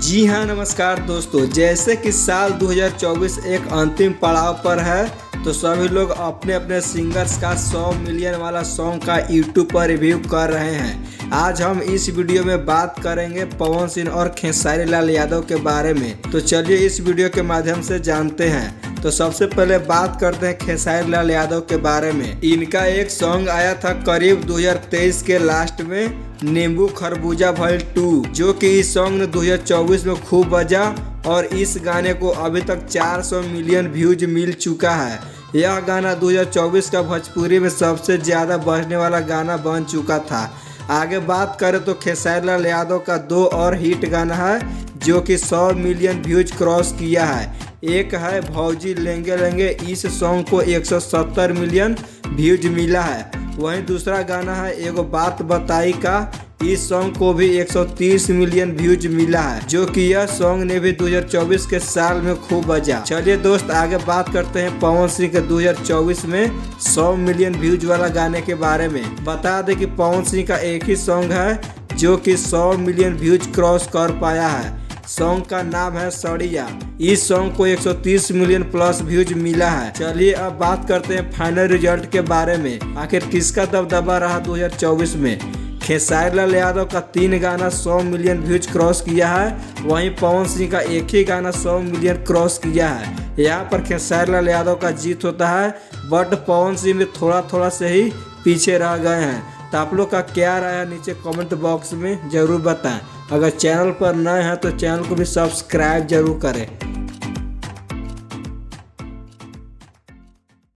जी हाँ, नमस्कार दोस्तों। जैसे कि साल 2024 एक अंतिम पड़ाव पर है, तो सभी लोग अपने अपने सिंगर्स का 100 मिलियन वाला सॉन्ग का यूट्यूब पर रिव्यू कर रहे हैं। आज हम इस वीडियो में बात करेंगे पवन सिंह और खेसारी लाल यादव के बारे में। तो चलिए इस वीडियो के माध्यम से जानते हैं। तो सबसे पहले बात करते हैं खेसारी लाल यादव के बारे में। इनका एक सॉन्ग आया था करीब 2023 के लास्ट में, नींबू खरबूजा भइल 2, जो कि इस सॉन्ग ने 2024 में खूब बजा और इस गाने को अभी तक 400 मिलियन व्यूज मिल चुका है। यह गाना 2024 का भोजपुरी में सबसे ज़्यादा बजने वाला गाना बन चुका था। आगे बात करें तो खेसारी लाल यादव का 2 और हिट गाना है जो कि 100 मिलियन व्यूज क्रॉस किया है। एक है भौजी लेंगे लेंगे, इस सॉन्ग को 170 मिलियन व्यूज मिला है। वहीं दूसरा गाना है एगो बात बताई का, इस सॉन्ग को भी 130 मिलियन व्यूज मिला है, जो कि यह सॉन्ग ने भी 2024 के साल में खूब बजा। चलिए दोस्त, आगे बात करते हैं पवन सिंह के 2024 में 100 मिलियन व्यूज वाला गाने के बारे में। बता दें कि पवन सिंह का एक ही सॉन्ग है जो कि 100 मिलियन व्यूज क्रॉस कर पाया है। सॉन्ग का नाम है सड़िया। इस सॉन्ग को 130 मिलियन प्लस व्यूज मिला है। चलिए अब बात करते हैं फाइनल रिजल्ट के बारे में। आखिर किसका दबदबा रहा 2024 में। खेसारी लाल यादव का 3 गाना 100 मिलियन व्यूज क्रॉस किया है, वहीं पवन सिंह का एक ही गाना 100 मिलियन क्रॉस किया है। यहाँ पर खेसारी लाल यादव का जीत होता है, बट पवन सिंह में थोड़ा से ही पीछे रह गए हैं। तो आप लोग का क्या राय है नीचे कमेंट बॉक्स में ज़रूर बताएं। अगर चैनल पर नए हैं तो चैनल को भी सब्सक्राइब जरूर करें।